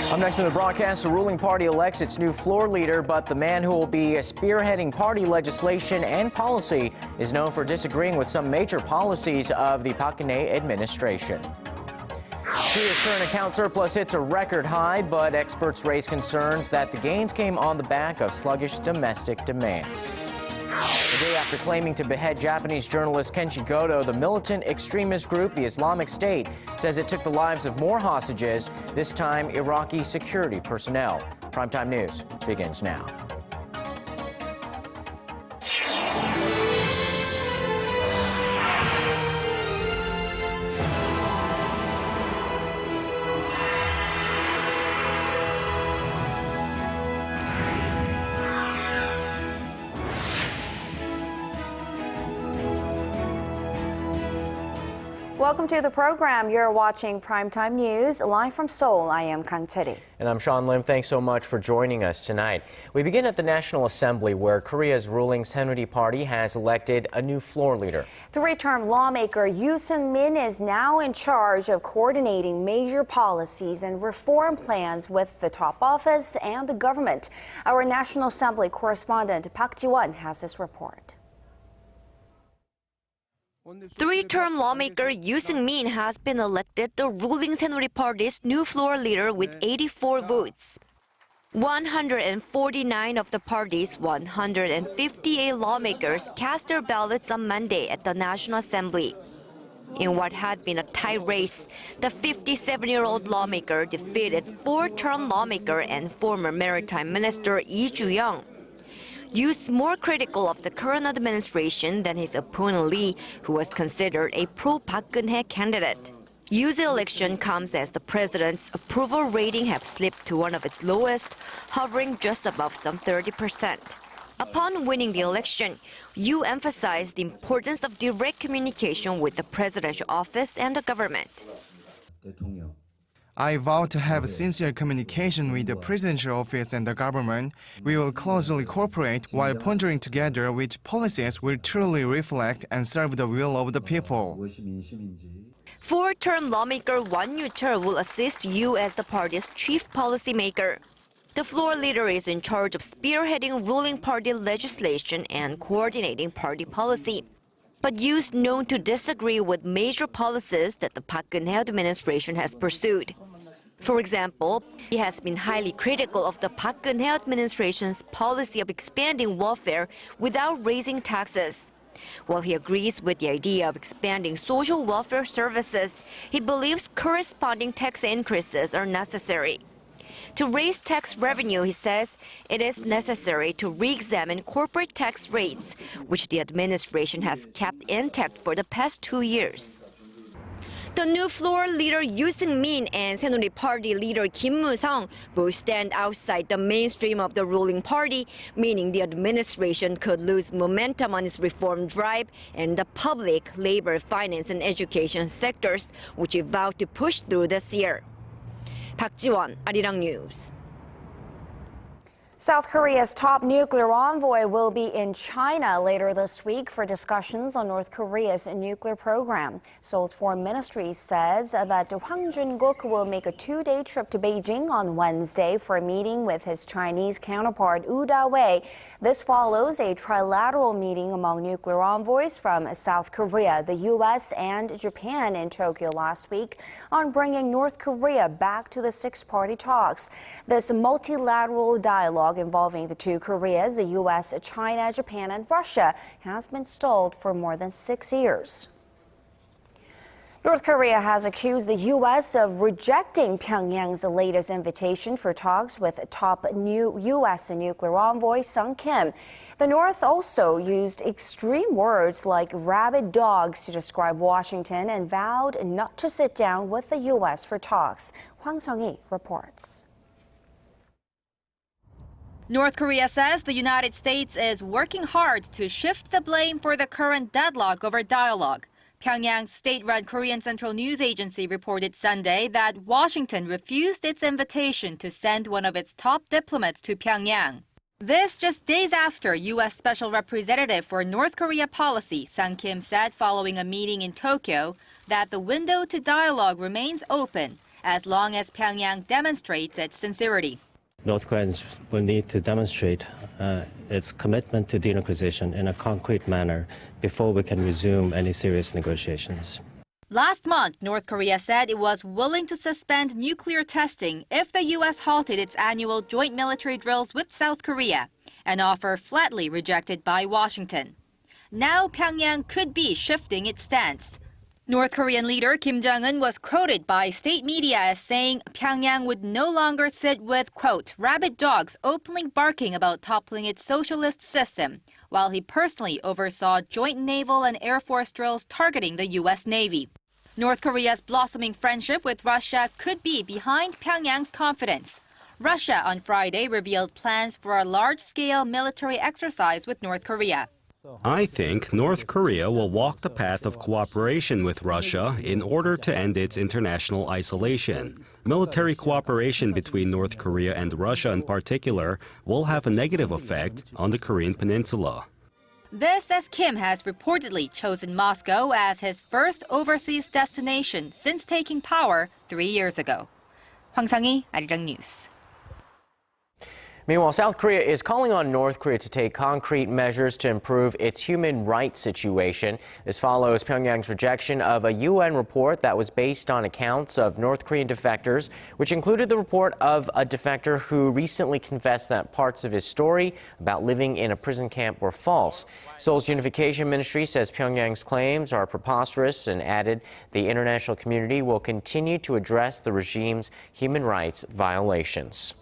Up next in the broadcast, the ruling party elects its new floor leader, but the man who will be spearheading party legislation and policy is known for disagreeing with some major policies of the Park Geun-hye administration. Korea's current account surplus hits a record high, but experts raise concerns that the gains came on the back of sluggish domestic demand. The day after claiming to behead Japanese journalist Kenji Goto, the militant extremist group, the Islamic State, says it took the lives of more hostages, this time Iraqi security personnel. Primetime News begins now. Welcome to the program. You're watching Primetime News. Live from Seoul, I am Kang Chae-ri. And I'm Sean Lim. Thanks so much for joining us tonight. We begin at the National Assembly, where Korea's ruling Saenuri Party has elected a new floor leader. Three-term lawmaker Yoo Seong-min is now in charge of coordinating major policies and reform plans with the top office and the government. Our National Assembly correspondent Park Ji-won has this report. Three-term lawmaker Yoo Seong-min has been elected the ruling Saenuri Party's new floor leader with 84 votes. 149 of the party's 158 lawmakers cast their ballots on Monday at the National Assembly. In what had been a tight race, the 57-year-old lawmaker defeated four-term lawmaker and former maritime minister Lee Ju-young. Yoo's more critical of the current administration than his opponent Lee, who was considered a pro-Park Geun-hye candidate. Yoo's election comes as the president's approval rating has slipped to one of its lowest, hovering just above some 30%. Upon winning the election, Yoo emphasized the importance of direct communication with the presidential office and the government. I vow to have sincere communication with the presidential office and the government. We will closely cooperate while pondering together which policies will truly reflect and serve the will of the people. Four-term lawmaker Won Yoo-chul will assist Yoo as the party's chief policymaker. The floor leader is in charge of spearheading ruling party legislation and coordinating party policy. But Yoo's known to disagree with major policies that the Park Geun-hye administration has pursued. For example, he has been highly critical of the Park Geun-hye administration's policy of expanding welfare without raising taxes. While he agrees with the idea of expanding social welfare services, he believes corresponding tax increases are necessary. To raise tax revenue, he says, it is necessary to re-examine corporate tax rates, which the administration has kept intact for the past 2 years. The new floor leader Yoo Seong-min and Saenuri Party leader Kim Moo-sung both stand outside the mainstream of the ruling party, meaning the administration could lose momentum on its reform drive and the public, labor, finance, and education sectors, which it vowed to push through this year. Park Ji-won, Arirang News. South Korea's top nuclear envoy will be in China later this week for discussions on North Korea's nuclear program. Seoul's foreign ministry says that Hwang Jun-guk will make a two-day trip to Beijing on Wednesday for a meeting with his Chinese counterpart Woo Da-wei. This follows a trilateral meeting among nuclear envoys from South Korea, the U.S., and Japan in Tokyo last week on bringing North Korea back to the six-party talks. This multilateral dialogue involving the two Koreas, the U.S., China, Japan, and Russia, has been stalled for more than 6 years. North Korea has accused the U.S. of rejecting Pyongyang's latest invitation for talks with top new U.S. nuclear envoy Sung Kim. The North also used extreme words like rabid dogs to describe Washington and vowed not to sit down with the U.S. for talks. Hwang Sung-hee reports. North Korea says the United States is working hard to shift the blame for the current deadlock over dialogue. Pyongyang's state-run Korean Central News Agency reported Sunday that Washington refused its invitation to send one of its top diplomats to Pyongyang. This just days after U.S. Special Representative for North Korea Policy Sung Kim said following a meeting in Tokyo that the window to dialogue remains open as long as Pyongyang demonstrates its sincerity. North Koreans will need to demonstrate its commitment to denuclearization in a concrete manner before we can resume any serious negotiations. Last month, North Korea said it was willing to suspend nuclear testing if the U.S. halted its annual joint military drills with South Korea, an offer flatly rejected by Washington. Now Pyongyang could be shifting its stance. North Korean leader Kim Jong-un was quoted by state media as saying Pyongyang would no longer sit with, quote, rabid dogs openly barking about toppling its socialist system, while he personally oversaw joint naval and air force drills targeting the U.S. Navy. North Korea's blossoming friendship with Russia could be behind Pyongyang's confidence. Russia on Friday revealed plans for a large-scale military exercise with North Korea. I think North Korea will walk the path of cooperation with Russia in order to end its international isolation. Military cooperation between North Korea and Russia in particular will have a negative effect on the Korean peninsula. This as Kim has reportedly chosen Moscow as his first overseas destination since taking power 3 years ago. Hwang Sang-hee, Arirang News. Meanwhile, South Korea is calling on North Korea to take concrete measures to improve its human rights situation. This follows Pyongyang's rejection of a UN report that was based on accounts of North Korean defectors, which included the report of a defector who recently confessed that parts of his story about living in a prison camp were false. Seoul's Unification Ministry says Pyongyang's claims are preposterous and added the international community will continue to address the regime's human rights violations.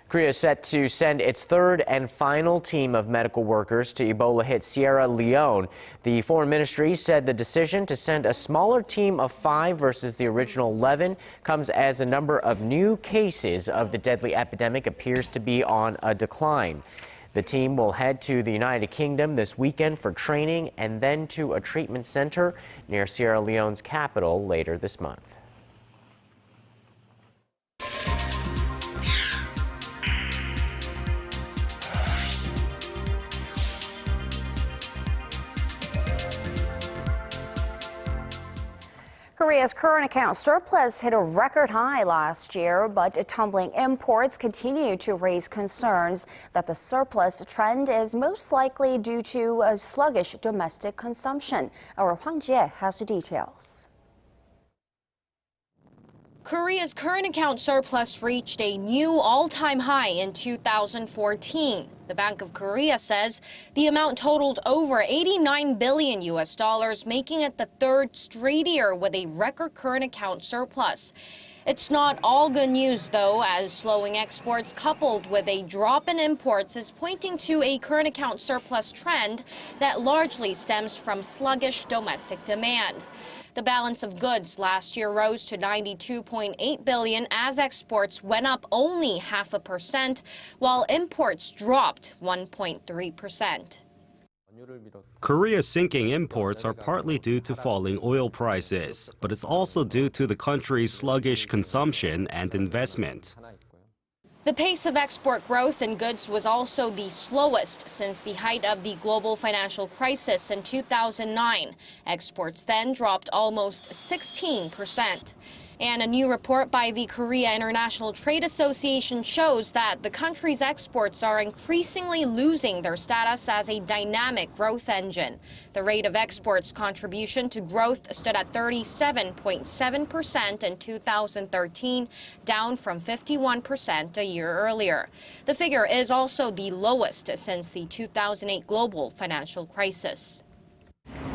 Korea is set to send its third and final team of medical workers to Ebola-hit Sierra Leone. The Foreign Ministry said the decision to send a smaller team of 5 versus the original 11 comes as the number of new cases of the deadly epidemic appears to be on a decline. The team will head to the United Kingdom this weekend for training and then to a treatment center near Sierra Leone's capital later this month. Korea's current account surplus hit a record high last year, but tumbling imports continue to raise concerns that the surplus trend is most likely due to a sluggish domestic consumption. Our Hwang Jie has the details. Korea's current account surplus reached a new all-time high in 2014. The Bank of Korea says the amount totaled over $89 billion, making it the third straight year with a record current account surplus. It's not all good news, though, as slowing exports coupled with a drop in imports is pointing to a current account surplus trend that largely stems from sluggish domestic demand. The balance of goods last year rose to $92.8 billion as exports went up only 0.5%, while imports dropped 1.3%. Korea's sinking imports are partly due to falling oil prices, but it's also due to the country's sluggish consumption and investment. The pace of export growth in goods was also the slowest since the height of the global financial crisis in 2009. Exports then dropped almost 16%. And a new report by the Korea International Trade Association shows that the country's exports are increasingly losing their status as a dynamic growth engine. The rate of exports contribution to growth stood at 37.7% in 2013, down from 51% a year earlier. The figure is also the lowest since the 2008 global financial crisis.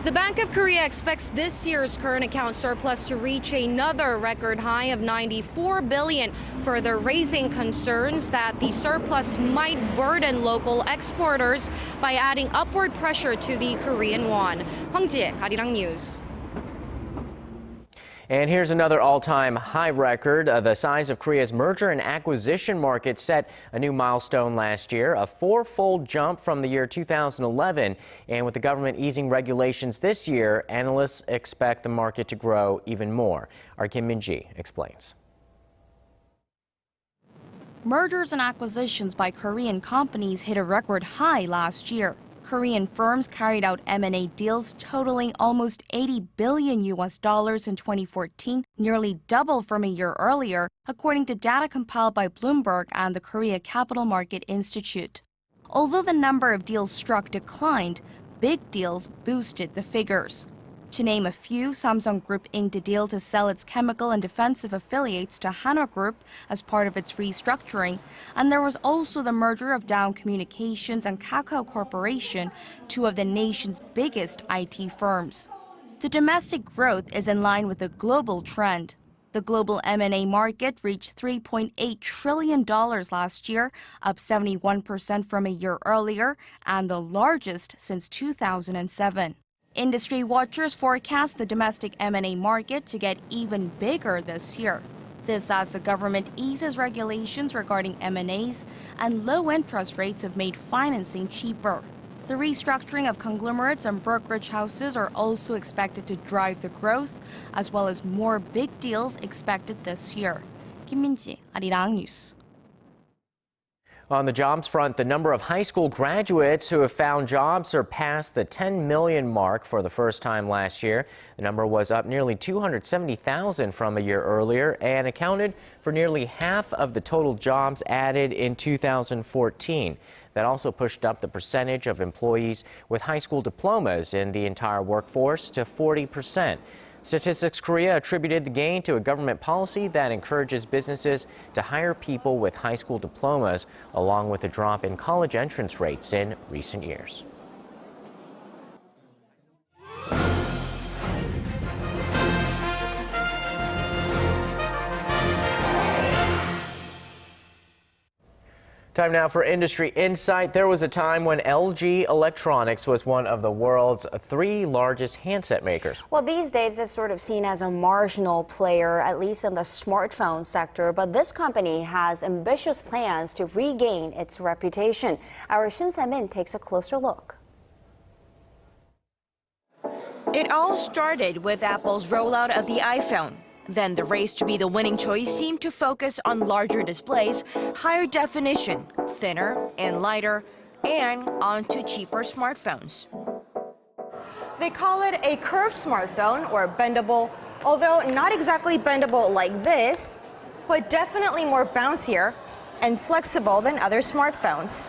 The Bank of Korea expects this year's current account surplus to reach another record high of $94 billion, further raising concerns that the surplus might burden local exporters by adding upward pressure to the Korean won. Hwang Jie, Arirang News. And here's another all-time high record. The size of Korea's merger and acquisition market set a new milestone last year, a 4-fold jump from the year 2011. And with the government easing regulations this year, analysts expect the market to grow even more. Our Kim Min-ji explains. Mergers and acquisitions by Korean companies hit a record high last year. Korean firms carried out M&A deals totaling almost $80 billion in 2014, nearly double from a year earlier, according to data compiled by Bloomberg and the Korea Capital Market Institute. Although the number of deals struck declined, big deals boosted the figures. To name a few, Samsung Group inked a deal to sell its chemical and defensive affiliates to Hanwha Group as part of its restructuring, and there was also the merger of Daum Communications and Kakao Corporation, two of the nation's biggest IT firms. The domestic growth is in line with the global trend. The global M&A market reached $3.8 trillion last year, up 71% from a year earlier, and the largest since 2007. Industry watchers forecast the domestic M&A market to get even bigger this year. This as the government eases regulations regarding M&As and low interest rates have made financing cheaper. The restructuring of conglomerates and brokerage houses are also expected to drive the growth, as well as more big deals expected this year. Kim Min-ji, Arirang News. On the jobs front, the number of high school graduates who have found jobs surpassed the 10 million mark for the first time last year. The number was up nearly 270,000 from a year earlier and accounted for nearly half of the total jobs added in 2014. That also pushed up the percentage of employees with high school diplomas in the entire workforce to 40%. Statistics Korea attributed the gain to a government policy that encourages businesses to hire people with high school diplomas, along with a drop in college entrance rates in recent years. Time now for Industry Insight. There was a time when LG Electronics was one of the world's 3 largest handset makers. Well, these days it's sort of seen as a marginal player, at least in the smartphone sector. But this company has ambitious plans to regain its reputation. Our Shin Se-min takes a closer look. It all started with Apple's rollout of the iPhone. Then the race to be the winning choice seemed to focus on larger displays, higher definition, thinner and lighter, and onto cheaper smartphones. They call it a curved smartphone or bendable, although not exactly bendable like this, but definitely more bouncier and flexible than other smartphones.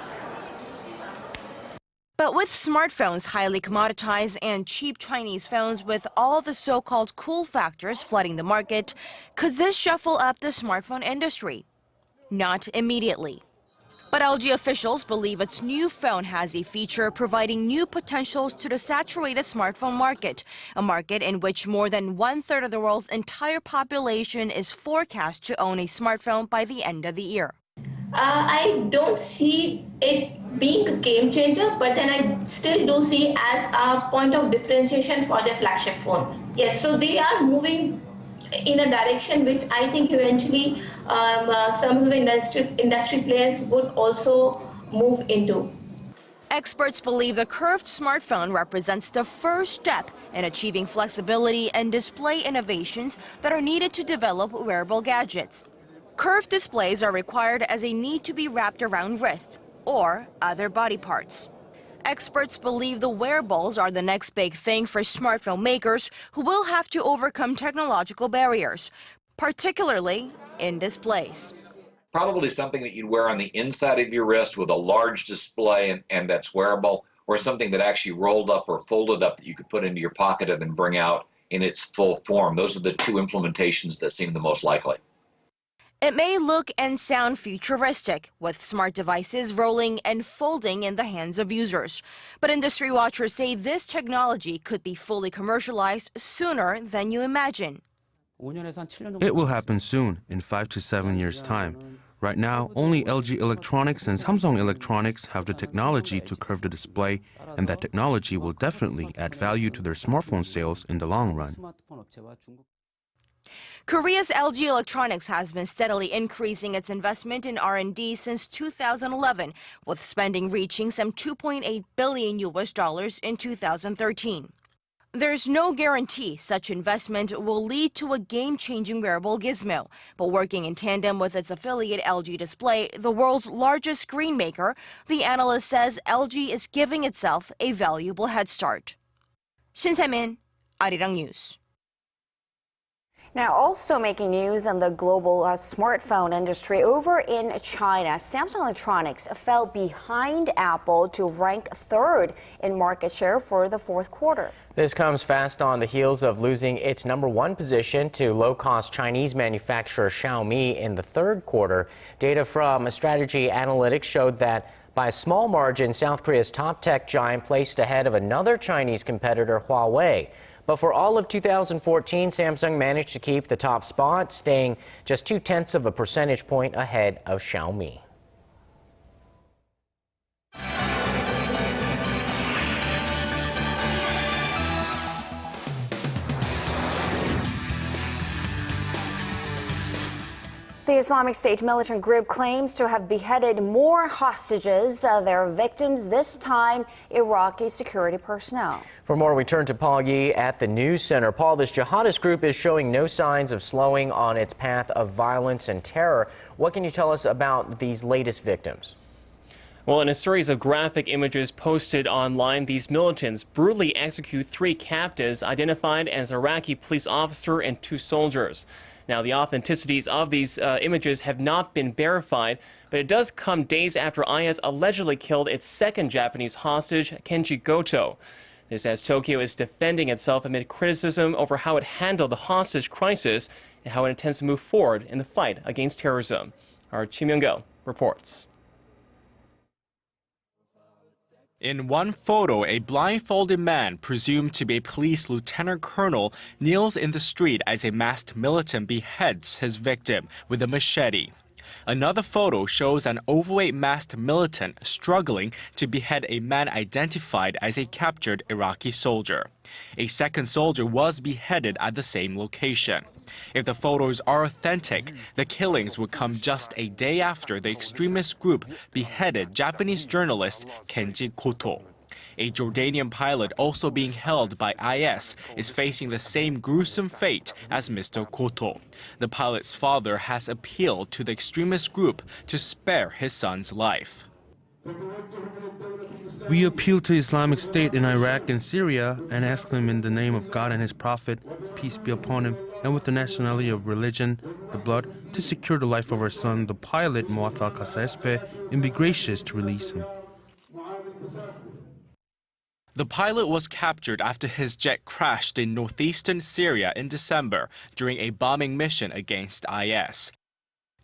But with smartphones highly commoditized and cheap Chinese phones with all the so-called cool factors flooding the market, could this shuffle up the smartphone industry? Not immediately. But LG officials believe its new phone has a feature providing new potentials to the saturated smartphone market, a market in which more than 1/3 of the world's entire population is forecast to own a smartphone by the end of the year. I don't see it being a game changer, but then I still do see as a point of differentiation for the flagship phone. Yes, so they are moving in a direction which I think eventually some of the industry players would also move into. Experts believe the curved smartphone represents the first step in achieving flexibility and display innovations that are needed to develop wearable gadgets. Curved displays are required as they need to be wrapped around wrists or other body parts. Experts believe the wearables are the next big thing for smartphone makers who will have to overcome technological barriers, particularly in displays. Probably something that you'd wear on the inside of your wrist with a large display and that's wearable, or something that actually rolled up or folded up that you could put into your pocket and then bring out in its full form. Those are the 2 implementations that seem the most likely. It may look and sound futuristic, with smart devices rolling and folding in the hands of users. But industry watchers say this technology could be fully commercialized sooner than you imagine. It will happen soon, in 5 to 7 years' time. Right now, only LG Electronics and Samsung Electronics have the technology to curve the display, and that technology will definitely add value to their smartphone sales in the long run. Korea's LG Electronics has been steadily increasing its investment in R&D since 2011, with spending reaching some $2.8 billion in 2013. There's no guarantee such investment will lead to a game-changing wearable gizmo, but working in tandem with its affiliate LG Display, the world's largest screen maker, the analyst says LG is giving itself a valuable head start. Shin Se-min, Arirang News. Now, also making news in the global smartphone industry, over in China, Samsung Electronics fell behind Apple to rank third in market share for the fourth quarter. This comes fast on the heels of losing its #1 position to low-cost Chinese manufacturer Xiaomi in the third quarter. Data from Strategy Analytics showed that by a small margin, South Korea's top tech giant placed ahead of another Chinese competitor, Huawei. But for all of 2014, Samsung managed to keep the top spot, staying just 0.2 of a percentage point ahead of Xiaomi. The Islamic State militant group claims to have beheaded more hostages. Their victims, this time Iraqi security personnel. For more, we turn to Paul Yi at the News Center. Paul, this jihadist group is showing no signs of slowing on its path of violence and terror. What can you tell us about these latest victims? Well, in a series of graphic images posted online, these militants brutally execute 3 captives identified as Iraqi police officer and 2 soldiers. Now, the authenticities of these images have not been verified, but it does come days after IS allegedly killed its second Japanese hostage, Kenji Goto. This as Tokyo is defending itself amid criticism over how it handled the hostage crisis and how it intends to move forward in the fight against terrorism. Our Chi Myung-go reports. In one photo, a blindfolded man, presumed to be a police lieutenant colonel, kneels in the street as a masked militant beheads his victim with a machete. Another photo shows an overweight masked militant struggling to behead a man identified as a captured Iraqi soldier. A second soldier was beheaded at the same location. If the photos are authentic, the killings would come just a day after the extremist group beheaded Japanese journalist Kenji Goto. A Jordanian pilot also being held by IS is facing the same gruesome fate as Mr. Goto. The pilot's father has appealed to the extremist group to spare his son's life. We appeal to Islamic State in Iraq and Syria and ask them in the name of God and His Prophet, peace be upon him, and with the nationality of religion, the blood, to secure the life of our son, the pilot Muathal Kasespe, and be gracious to release him. The pilot was captured after his jet crashed in northeastern Syria in December during a bombing mission against IS.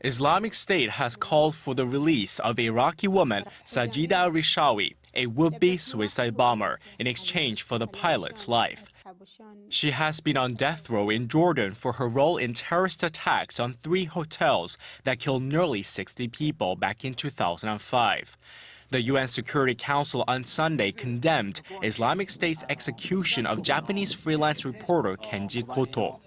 Islamic State has called for the release of Iraqi woman Sajida Rishawi, a would-be suicide bomber, in exchange for the pilot's life. She has been on death row in Jordan for her role in terrorist attacks on 3 hotels that killed nearly 60 people back in 2005. The UN Security Council on Sunday condemned Islamic State's execution of Japanese freelance reporter Kenji Goto.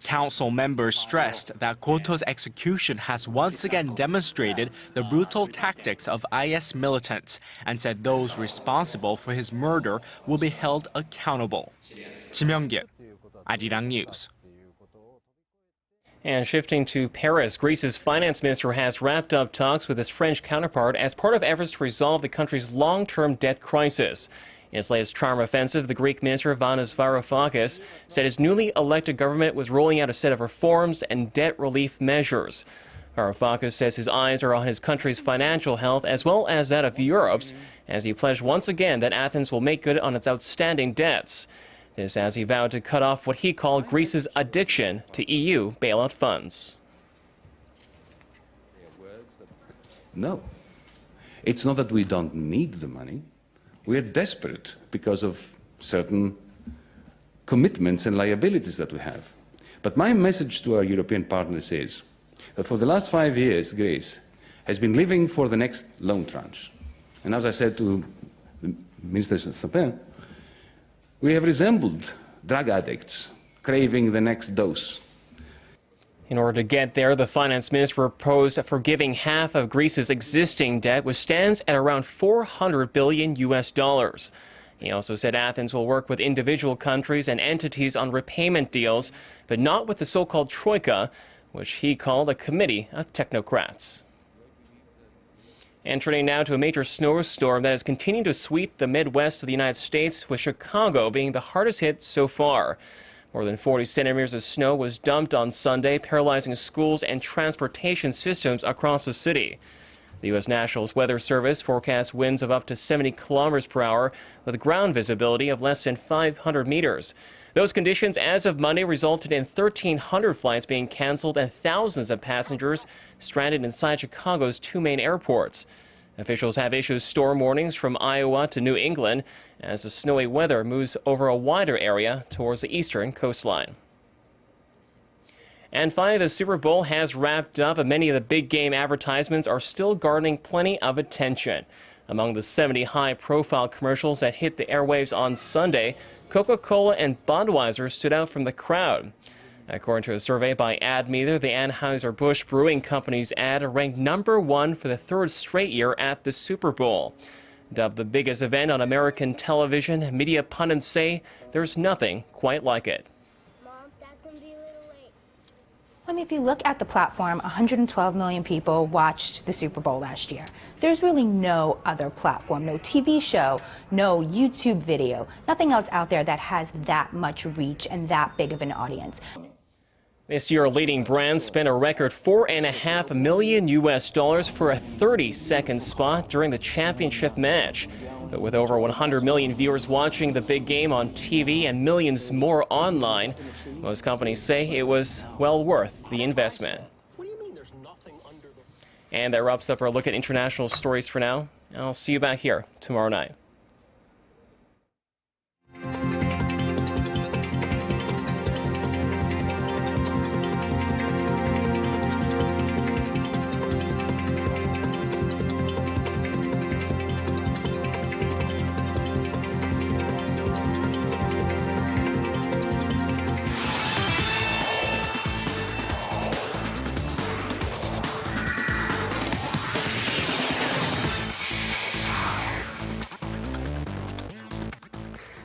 Council members stressed that Goto's execution has once again demonstrated the brutal tactics of IS militants and said those responsible for his murder will be held accountable. Chi Myung-go, Arirang News. And shifting to Paris, Greece's finance minister has wrapped up talks with his French counterpart as part of efforts to resolve the country's long-term debt crisis. In his latest charm offensive, the Greek minister Vanis Varoufakis said his newly elected government was rolling out a set of reforms and debt relief measures. Varoufakis says his eyes are on his country's financial health as well as that of Europe's, as he pledged once again that Athens will make good on its outstanding debts. This as he vowed to cut off what he called Greece's addiction to EU bailout funds. No. It's not that we don't need the money. We are desperate because of certain commitments and liabilities that we have. But my message to our European partners is that for the last 5 years, Greece has been living for the next loan tranche. And as I said to Minister Sapin, we have resembled drug addicts craving the next dose. In order to get there, the finance minister proposed forgiving half of Greece's existing debt, which stands at around $400 billion. He also said Athens will work with individual countries and entities on repayment deals, but not with the so-called Troika, which he called a committee of technocrats. And turning now to a major snowstorm that has continued to sweep the Midwest of the United States, with Chicago being the hardest hit so far. More than 40 centimeters of snow was dumped on Sunday, paralyzing schools and transportation systems across the city. The U.S. National Weather Service forecasts winds of up to 70 kilometers per hour with ground visibility of less than 500 meters. Those conditions as of Monday resulted in 1,300 flights being canceled and thousands of passengers stranded inside Chicago's two main airports. Officials have issued storm warnings from Iowa to New England as the snowy weather moves over a wider area towards the eastern coastline. And finally, the Super Bowl has wrapped up, and many of the big game advertisements are still garnering plenty of attention. Among the 70 high-profile commercials that hit the airwaves on Sunday, Coca-Cola and Budweiser stood out from the crowd. According to a survey by AdMeter, the Anheuser-Busch Brewing Company's ad ranked #1 for the third straight year at the Super Bowl. Dubbed the biggest event on American television, media pundits say there's nothing quite like it. I mean, if you look at the platform, 112 million people watched the Super Bowl last year. There's really no other platform, no TV show, no YouTube video, nothing else out there that has that much reach and that big of an audience. This year, leading brands spent a record $4.5 million for a 30-second spot during the championship match. But with over 100 million viewers watching the big game on TV and millions more online, most companies say it was well worth the investment. And that wraps up our look at international stories for now. I'll see you back here tomorrow night.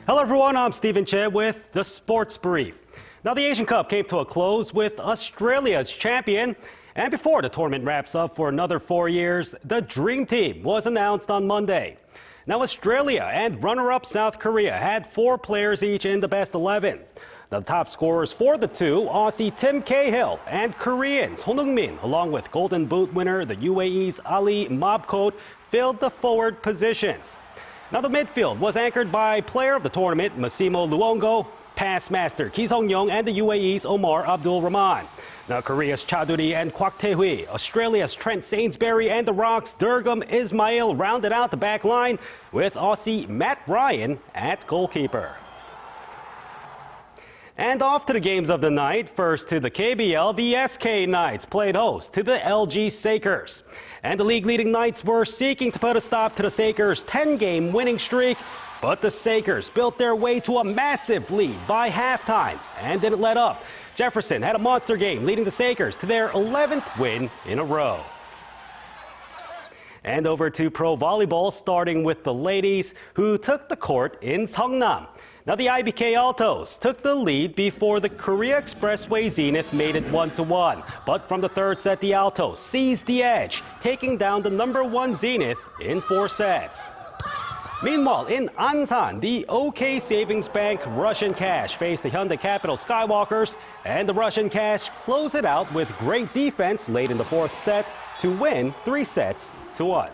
Hello everyone, I'm Stephen Che with the Sports Brief. Now the Asian Cup came to a close with Australia's champion. And before the tournament wraps up for another 4 years, the Dream Team was announced on Monday. Now Australia and runner-up South Korea had 4 players each in the best 11. The top scorers for the two, Aussie Tim Cahill and Korean Son Heung-min, along with Golden Boot winner the UAE's Ali Mabkot, filled the forward positions. Now the midfield was anchored by player of the tournament Massimo Luongo, pass master Ki Sung-young, and the UAE's Omar Abdul Rahman. Now Korea's Chaduri and Kwak Tae-hui, Australia's Trent Sainsbury, and the Rock's Durgam Ismail rounded out the back line with Aussie Matt Ryan at goalkeeper. And off to the games of the night. First to the KBL, the SK Knights played host to the LG Sakers. And the league-leading Knights were seeking to put a stop to the Sakers' 10-game winning streak, but the Sakers built their way to a massive lead by halftime and didn't let up. Jefferson had a monster game, leading the Sakers to their 11th win in a row. And over to pro volleyball, starting with the ladies, who took the court in Seongnam. Now the IBK Altos took the lead before the Korea Expressway Zenith made it 1-1. But from the third set, the Altos seized the edge, taking down the #1 Zenith in 4 sets. Meanwhile, in Ansan, the OK Savings Bank Russian Cash faced the Hyundai Capital Skywalkers, and the Russian Cash closed it out with great defense late in the 4th set to win 3-1.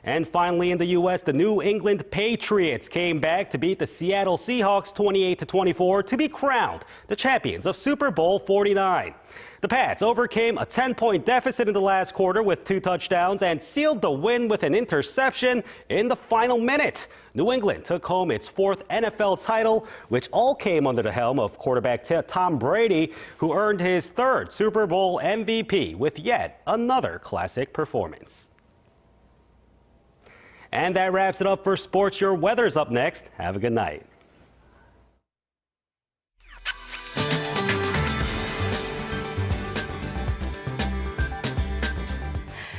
And finally in the U.S., the New England Patriots came back to beat the Seattle Seahawks 28-24 to be crowned the champions of Super Bowl 49. The Pats overcame a 10-point deficit in the last quarter with 2 touchdowns and sealed the win with an interception in the final minute. New England took home its 4th NFL title, which all came under the helm of quarterback Tom Brady, who earned his 3rd Super Bowl MVP with yet another classic performance. And that wraps it up for sports. Your weather's up next. Have a good night.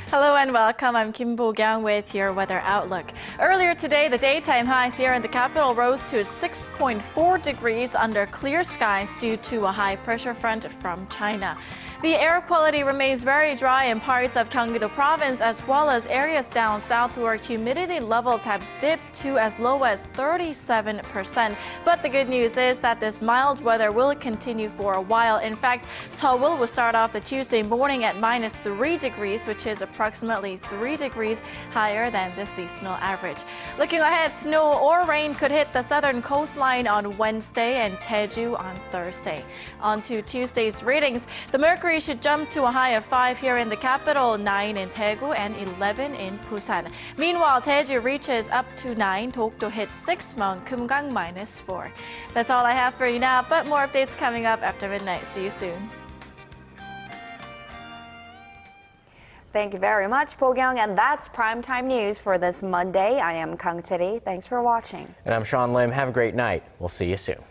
Hello and welcome. I'm Kim Bo-kyung with your weather outlook. Earlier today, the daytime highs here in the capital rose to 6.4 degrees under clear skies due to a high pressure front from China. The air quality remains very dry in parts of Gyeonggi-do province as well as areas down south where humidity levels have dipped to as low as 37%. But the good news is that this mild weather will continue for a while. In fact, Seoul will start off the Tuesday morning at -3 degrees, which is approximately 3 degrees higher than the seasonal average. Looking ahead, snow or rain could hit the southern coastline on Wednesday and Jeju on Thursday. On to Tuesday's readings. The mercury should jump to a high of 5 here in the capital, 9 in Daegu, and 11 in Busan. Meanwhile, Jeju reaches up to 9, Dokdo hits 6, Mount Kumgang -4. That's all I have for you now, but more updates coming up after midnight. See you soon. Thank you very much, Po-kyung, and that's primetime news for this Monday. I am Kang Cheri. Thanks for watching. And I'm Sean Lim. Have a great night. We'll see you soon.